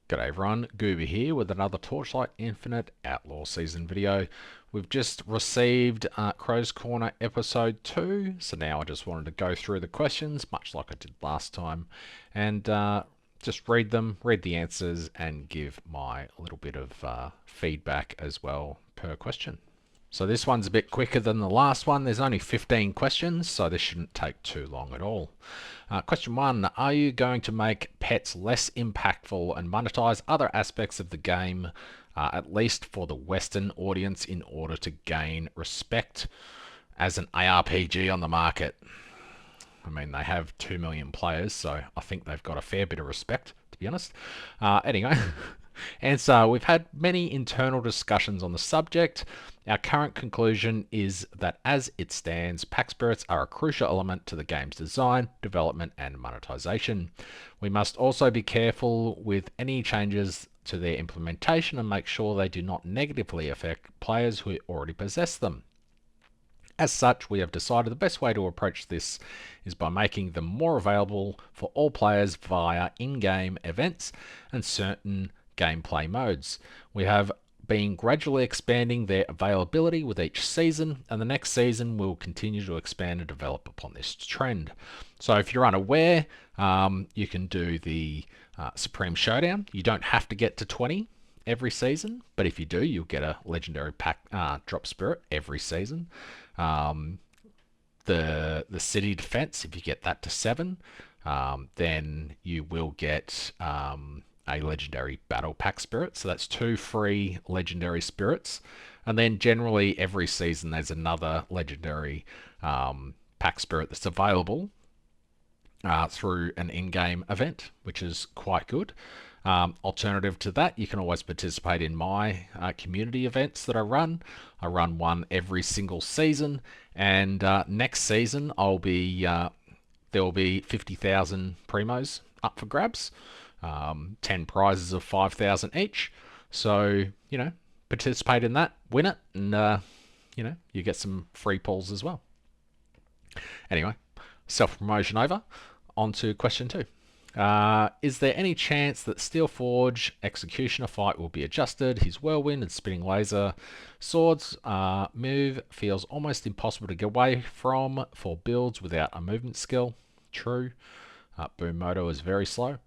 G'day everyone, Gooba here with another Torchlight Infinite Outlaw Season video. We've just received Crow's Corner Episode 2, so now I just wanted to go through the questions, much like I did last time, and just read them, read the answers, and give my little bit of feedback as well per question. So this one's a bit quicker than the last one. There's only 15 questions, so this shouldn't take too long at all. Question 1, are you going to make pets less impactful and monetize other aspects of the game, at least for the Western audience, in order to gain respect as an ARPG on the market? I mean, they have 2 million players, so I think they've got a fair bit of respect, to be honest. Anyway, and so we've had many internal discussions on the subject. Our current conclusion is that as it stands, pack spirits are a crucial element to the game's design, development, and monetization. We must also be careful with any changes to their implementation and make sure they do not negatively affect players who already possess them. As such, we have decided the best way to approach this is by making them more available for all players via in-game events and certain gameplay modes. We have been gradually expanding their availability with each season, and the next season will continue to expand and develop upon this trend. So if you're unaware, you can do the Supreme Showdown. You don't have to get to 20 every season, but if you do, you'll get a legendary pack drop spirit every season. The city defense, if you get that to 7, then you will get a legendary battle pack spirit. So that's 2 free legendary spirits. And then generally every season there's another legendary pack spirit that's available through an in-game event, which is quite good. Alternative to that, you can always participate in my community events that I run. I run one every single season, and next season there will be 50,000 primos up for grabs. 10 prizes of 5,000 each. So, participate in that, win it, and, you get some free pulls as well. Anyway, self-promotion over. On to question 2. Is there any chance that Steelforge Executioner fight will be adjusted? His Whirlwind and Spinning Laser Swords move feels almost impossible to get away from for builds without a movement skill. True. Boom Moto is very slow.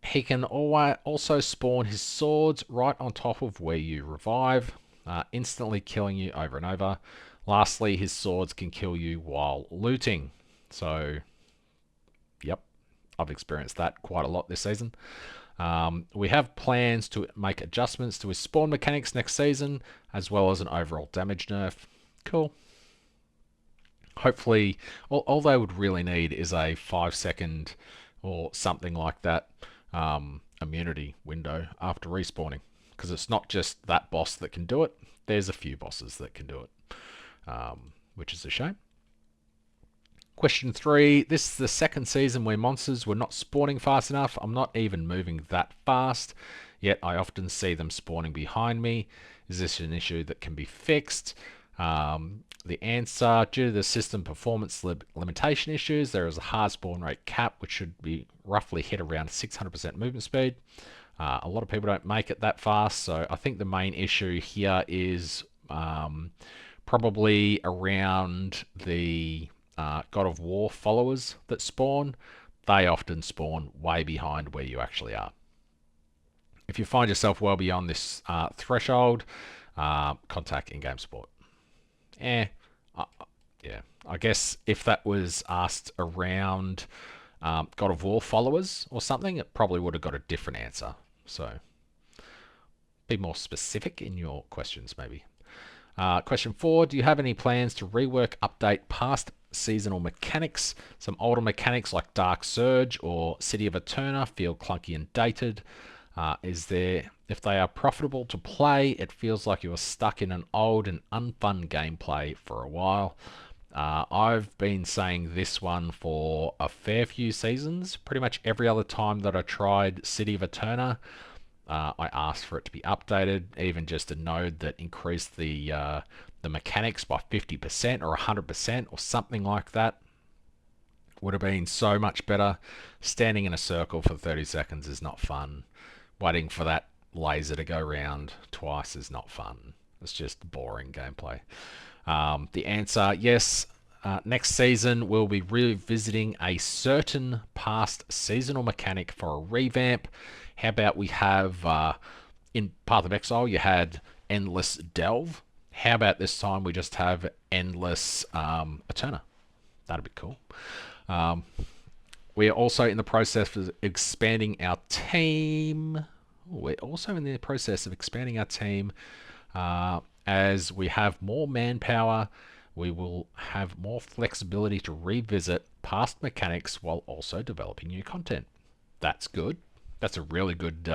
He can also spawn his swords right on top of where you revive, instantly killing you over and over. Lastly, his swords can kill you while looting. So, yep, I've experienced that quite a lot this season. We have plans to make adjustments to his spawn mechanics next season, as well as an overall damage nerf. Cool. Hopefully, all they would really need is a 5-second or something like that immunity window after respawning, because it's not just that boss that can do it. There's a few bosses that can do it, which is a shame. Question 3, this is the second season where monsters were not spawning fast enough. I'm not even moving that fast, yet I often see them spawning behind me. Is this an issue that can be fixed? The answer, due to the system performance limitation issues, there is a hard spawn rate cap, which should be roughly hit around 600% movement speed. A lot of people don't make it that fast, so I think the main issue here is probably around the God of War followers that spawn. They often spawn way behind where you actually are. If you find yourself well beyond this threshold, contact in-game support. Yeah, I guess if that was asked around God of War followers or something, it probably would have got a different answer. So be more specific in your questions, maybe. Question 4, do you have any plans to rework, update past seasonal mechanics? Some older mechanics like Dark Surge or City of Eterna feel clunky and dated. If they are profitable to play, it feels like you are stuck in an old and unfun gameplay for a while. I've been saying this one for a fair few seasons. Pretty much every other time that I tried City of Eterna, I asked for it to be updated, even just a node that increased the mechanics by 50% or 100% or something like that Would have been so much better. Standing in a circle for 30 seconds is not fun. Waiting for that laser to go round twice is not fun. It's just boring gameplay. The answer, yes. Next season, we'll be revisiting a certain past seasonal mechanic for a revamp. How about we have, in Path of Exile, you had Endless Delve. How about this time we just have Endless Eterna? That'd be cool. We are also in the process of expanding our team. As we have more manpower, we will have more flexibility to revisit past mechanics while also developing new content. That's good. That's a really good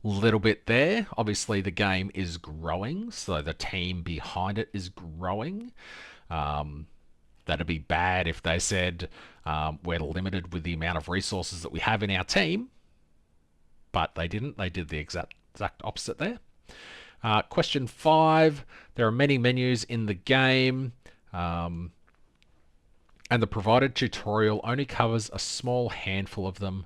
little bit there. Obviously, the game is growing, so the team behind it is growing. That'd be bad if they said we're limited with the amount of resources that we have in our team, but they didn't. They did the exact opposite there. Question 5. There are many menus in the game, and the provided tutorial only covers a small handful of them.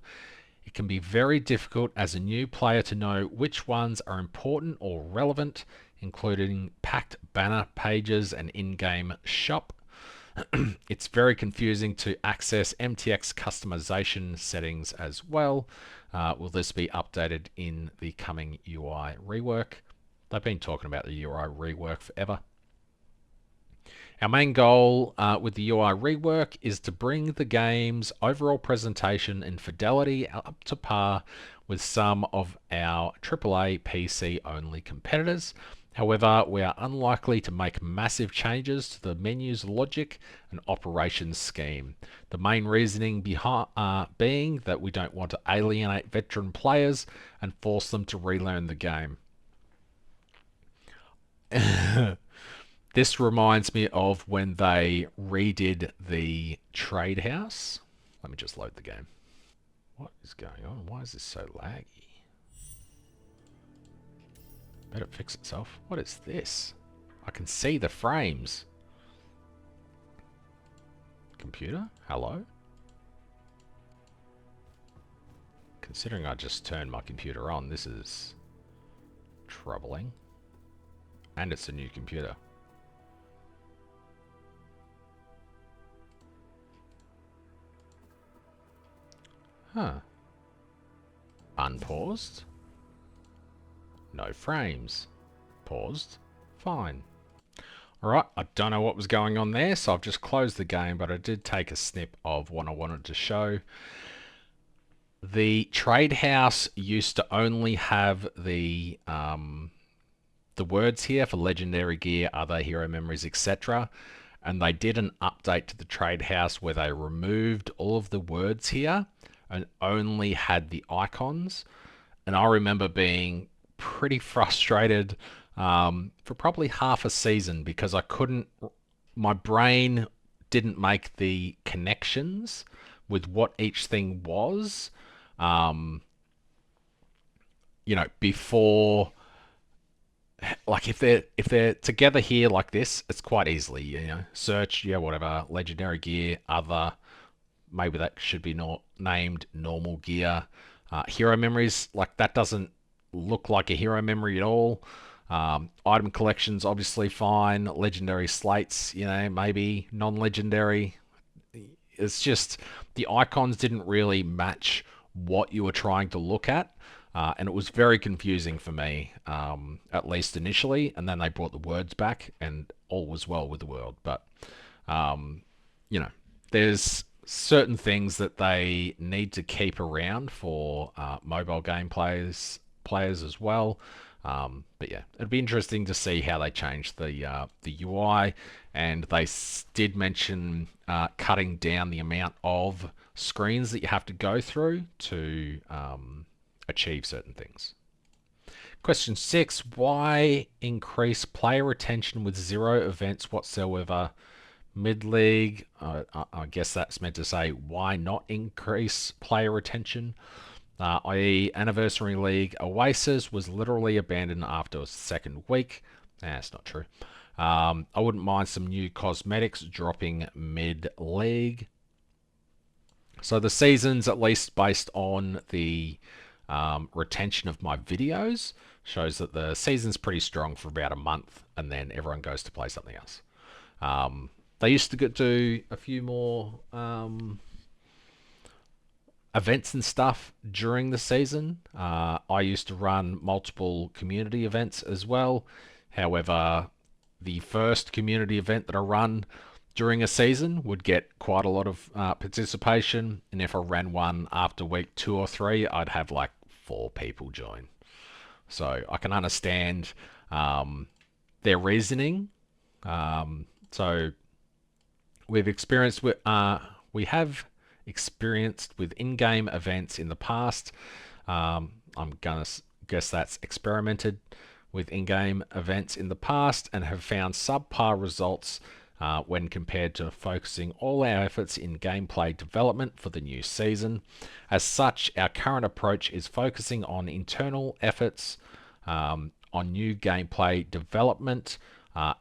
It can be very difficult as a new player to know which ones are important or relevant, including packed banner pages and in-game shop. It's very confusing to access MTX customization settings as well. Will this be updated in the coming UI rework? They've been talking about the UI rework forever. Our main goal with the UI rework is to bring the game's overall presentation and fidelity up to par with some of our AAA PC only competitors. However, we are unlikely to make massive changes to the menu's logic and operations scheme. The main reasoning being that we don't want to alienate veteran players and force them to relearn the game. This reminds me of when they redid the trade house. Let me just load the game. What is going on? Why is this so laggy? Better fix itself. What is this? I can see the frames. Computer? Hello? Considering I just turned my computer on, this is troubling. And it's a new computer. Huh. Unpaused. No frames. Paused. Fine. Alright, I don't know what was going on there, so I've just closed the game, but I did take a snip of what I wanted to show. The trade house used to only have the words here for legendary gear, other hero memories, etc. And they did an update to the trade house where they removed all of the words here and only had the icons. And I remember being pretty frustrated for probably half a season because I couldn't, my brain didn't make the connections with what each thing was, you know, before, like if they're together here like this, it's quite easily, you know, search, yeah, whatever, legendary gear, other, maybe that should be not named normal gear. Hero memories, like that doesn't look like a hero memory at all. Item collections, obviously fine. Legendary slates, you know, maybe non-legendary. It's just the icons didn't really match what you were trying to look at. And it was very confusing for me, at least initially. And then they brought the words back and all was well with the world. But, you know, there's certain things that they need to keep around for mobile game players as well. But yeah, it'd be interesting to see how they change the UI. And they did mention cutting down the amount of screens that you have to go through to achieve certain things. Question 6, why increase player retention with 0 events whatsoever? Mid-league, I guess that's meant to say why not increase player retention? I.e. Anniversary League Oasis was literally abandoned after a second week. That's not true. I wouldn't mind some new cosmetics dropping mid-league. So the season's at least based on the retention of my videos. Shows that the season's pretty strong for about a month, and then everyone goes to play something else. They used to do a few more events and stuff during the season. I used to run multiple community events as well. However, the first community event that I run during a season would get quite a lot of participation, and if I ran one after week 2 or 3, I'd have like 4 people join. So I can understand their reasoning. So we've experienced with we have experienced with in-game events in the past. I'm gonna guess that's experimented with in-game events in the past and have found subpar results when compared to focusing all our efforts in gameplay development for the new season. As such, our current approach is focusing on internal efforts on new gameplay development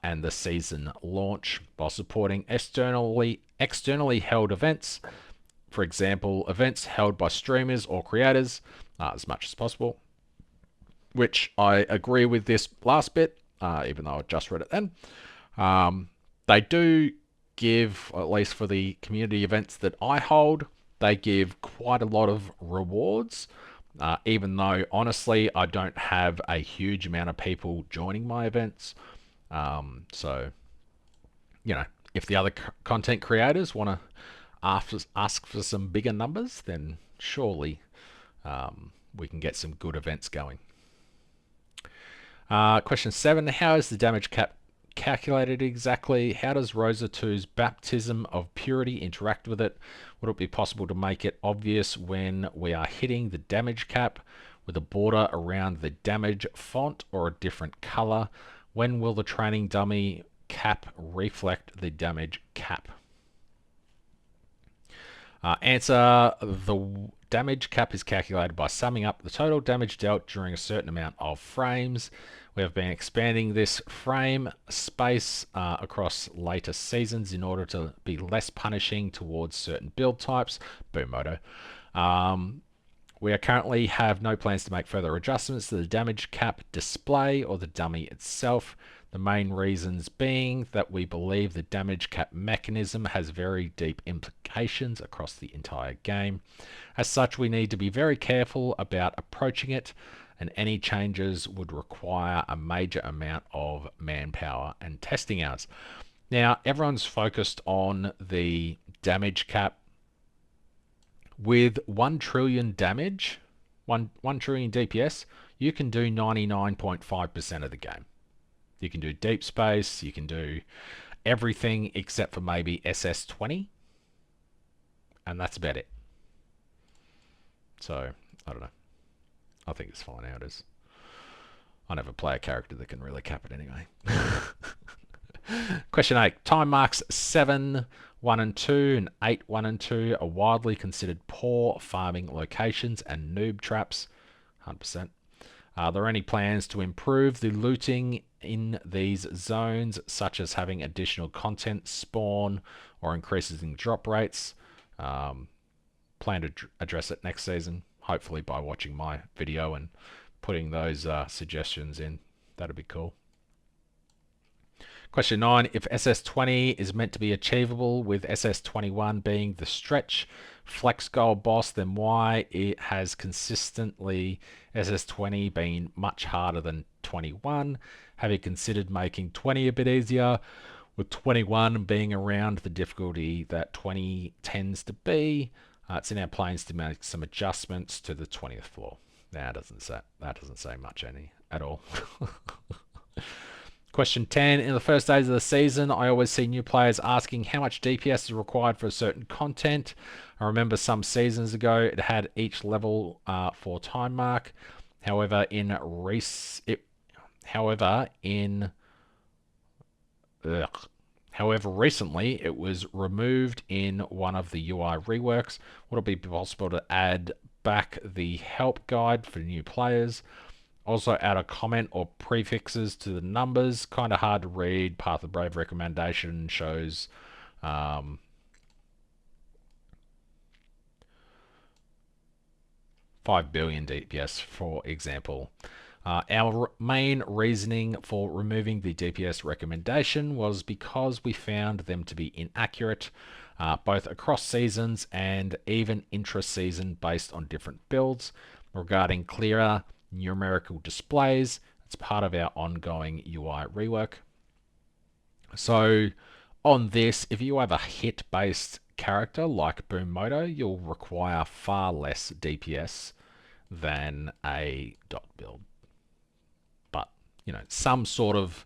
and the season launch while supporting externally held events. For example, events held by streamers or creators as much as possible, which I agree with this last bit, even though I just read it then. They do give, at least for the community events that I hold, they give quite a lot of rewards, even though honestly I don't have a huge amount of people joining my events. So, you know, if the other content creators want to ask for some bigger numbers, then surely we can get some good events going. Question 7, how is the damage cap calculated exactly? How does Rosa 2's Baptism of Purity interact with it? Would it be possible to make it obvious when we are hitting the damage cap with a border around the damage font or a different color? When will the training dummy cap reflect the damage cap? Answer, the damage cap is calculated by summing up the total damage dealt during a certain amount of frames. We have been expanding this frame space across later seasons in order to be less punishing towards certain build types. Boom, Moto. We currently have no plans to make further adjustments to the damage cap display or the dummy itself. The main reasons being that we believe the damage cap mechanism has very deep implications across the entire game. As such, we need to be very careful about approaching it, and any changes would require a major amount of manpower and testing hours. Now, everyone's focused on the damage cap. With 1 trillion damage, 1 trillion DPS, you can do 99.5% of the game. You can do deep space, you can do everything except for maybe SS20, and that's about it. So, I don't know. I think it's fine how it is. I never play a character that can really cap it anyway. Question 8. Time marks 7, 1 and 2 and 8, 1 and 2 are widely considered poor farming locations and noob traps. 100%. Are there any plans to improve the looting in these zones, such as having additional content spawn or increases in drop rates? Plan to address it next season, hopefully by watching my video and putting those suggestions in. That'd be cool. Question 9, if SS20 is meant to be achievable with SS21 being the stretch flex goal boss, then why it has consistently SS20 been much harder than 21? Have you considered making 20 a bit easier, with 21 being around the difficulty that 20 tends to be? It's in our plans to make some adjustments to the 20th floor. That doesn't say much at all. Question 10. In the first days of the season, I always see new players asking how much DPS is required for a certain content. I remember some seasons ago it had each level for time mark. However, recently it was removed in one of the UI reworks. Would it be possible to add back the help guide for new players? Also add a comment or prefixes to the numbers. Kind of hard to read. Path of Brave recommendation shows 5 billion DPS, for example. Our main reasoning for removing the DPS recommendation was because we found them to be inaccurate, both across seasons and even intra-season based on different builds. Regarding clearer numerical displays, it's part of our ongoing UI rework. So on this, if you have a hit-based character like Boom Moto, you'll require far less DPS than a dot build. But, you know, some sort of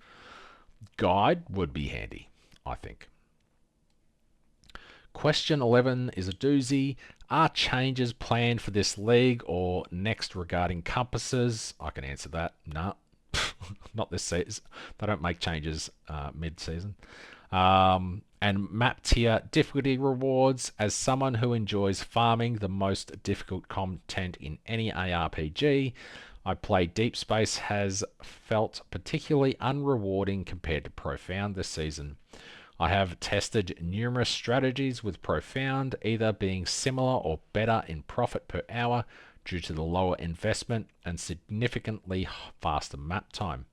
guide would be handy, I think. Question 11 is a doozy. Are changes planned for this league or next regarding compasses? I can answer that. No, not this season. They don't make changes mid-season. And map tier difficulty rewards. As someone who enjoys farming the most difficult content in any ARPG, I play Deep Space has felt particularly unrewarding compared to Profound this season. I have tested numerous strategies with Profound, either being similar or better in profit per hour due to the lower investment and significantly faster map time.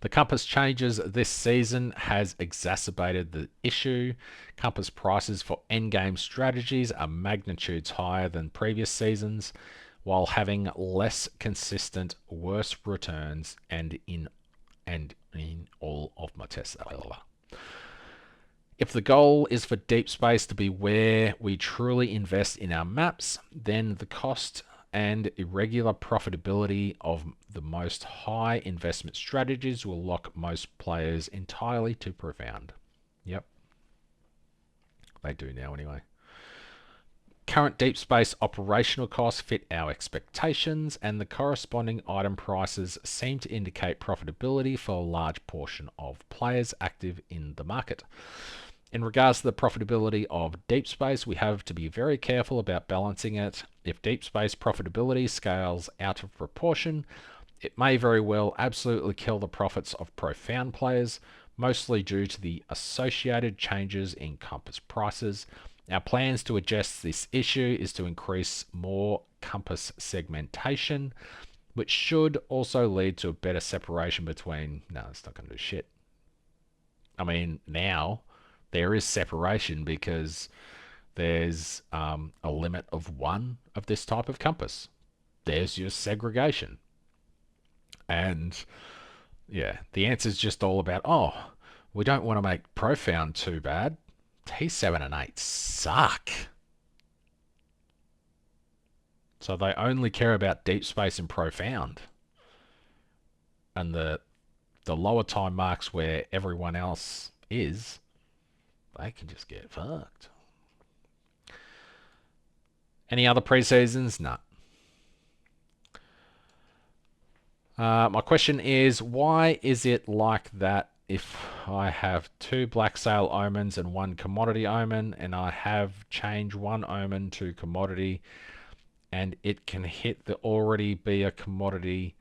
The compass changes this season has exacerbated the issue. Compass prices for endgame strategies are magnitudes higher than previous seasons, while having less consistent, worse returns and in all of my tests. If the goal is for Deep Space to be where we truly invest in our maps, then the cost and irregular profitability of the most high investment strategies will lock most players entirely to Profound. Yep. They do now anyway. Current Deep Space operational costs fit our expectations, and the corresponding item prices seem to indicate profitability for a large portion of players active in the market. In regards to the profitability of Deep Space, we have to be very careful about balancing it. If Deep Space profitability scales out of proportion, it may very well absolutely kill the profits of Profound players, mostly due to the associated changes in compass prices. Our plans to address this issue is to increase more compass segmentation, which should also lead to a better separation between... No, it's not going to do shit. I mean, now there is separation because there's a limit of 1 of this type of compass. There's your segregation. And yeah, the answer is just all about, oh, we don't want to make Profound too bad. T7 and 8 suck. So they only care about Deep Space and Profound. And the lower time marks where everyone else is, they can just get fucked. Any other pre-seasons? No. My question is, why is it like that if I have 2 Black Sail Omens and 1 Commodity Omen, and I have changed 1 Omen to Commodity, and it can hit the already be a Commodity,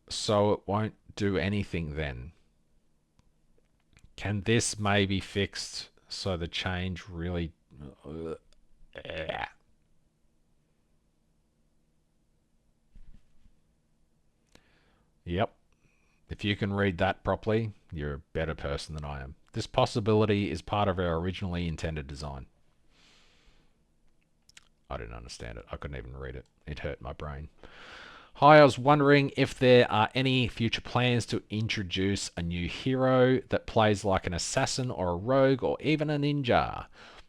so it won't do anything then? Can this maybe fixed so the change really... Yep. If you can read that properly, you're a better person than I am. This possibility is part of our originally intended design. I didn't understand it. I couldn't even read it. It hurt my brain. Hi, I was wondering if there are any future plans to introduce a new hero that plays like an assassin or a rogue or even a ninja.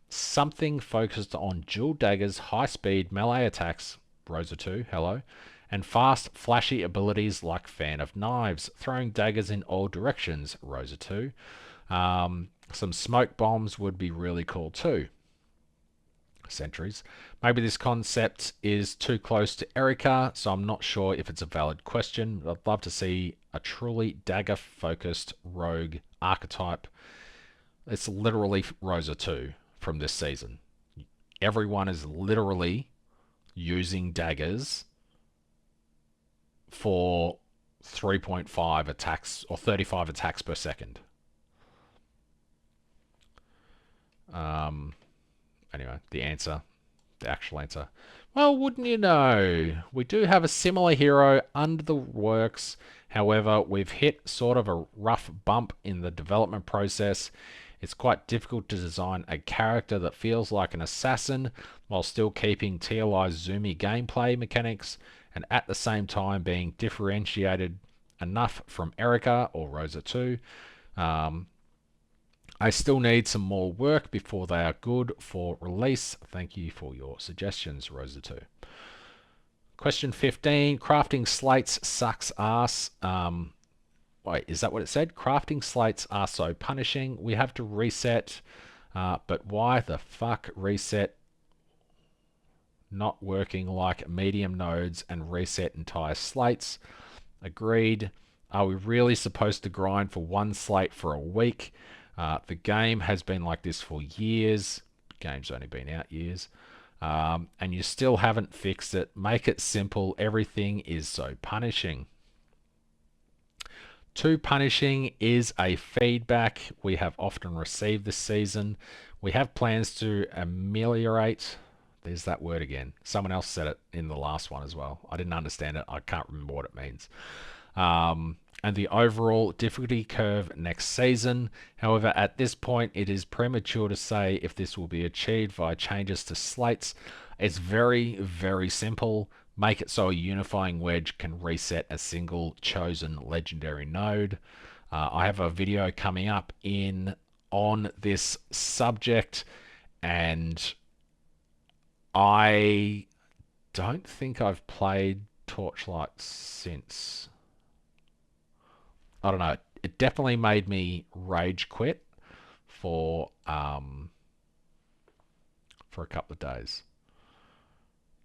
Something focused on dual daggers, high speed melee attacks, Rosa 2, hello, and fast, flashy abilities like Fan of Knives, throwing daggers in all directions, Rosa 2. Some smoke bombs would be really cool too. Sentries. Maybe this concept is too close to Erica, so I'm not sure if it's a valid question, but I'd love to see a truly dagger-focused rogue archetype. It's literally Rosa 2 from this season. Everyone is literally using daggers for 3.5 attacks or 35 attacks per second. Anyway, the actual answer. Well, wouldn't you know? We do have a similar hero under the works. However, we've hit sort of a rough bump in the development process. It's quite difficult to design a character that feels like an assassin while still keeping TLI's zoomy gameplay mechanics and at the same time being differentiated enough from Erica or Rosa 2. I still need some more work before they are good for release. Thank you for your suggestions, Rosa 2. Question 15. Crafting slates sucks ass. Wait, is that what it said? Crafting slates are so punishing. We have to reset. But why the fuck reset? Not working like medium nodes and reset entire slates. Agreed. Are we really supposed to grind for one slate for a week? The game has been like this for years. Game's only been out years. And you still haven't fixed it. Make it simple. Everything is so punishing. Too punishing is a feedback we have often received this season. We have plans to ameliorate. There's that word again. Someone else said it in the last one as well. I didn't understand it. I can't remember what it means. And the overall difficulty curve next season. However, at this point, it is premature to say if this will be achieved via changes to slates. It's very, very simple. Make it so a unifying wedge can reset a single chosen legendary node. I have a video coming up on this subject, and I don't think I've played Torchlight since. I don't know. It definitely made me rage quit for a couple of days.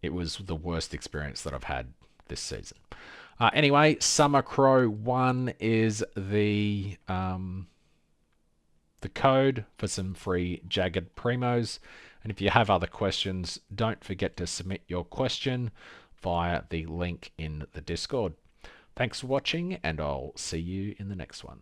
It was the worst experience that I've had this season. Anyway, Summer Crow 1 is the code for some free jagged primos. And if you have other questions, don't forget to submit your question via the link in the Discord. Thanks for watching, and I'll see you in the next one.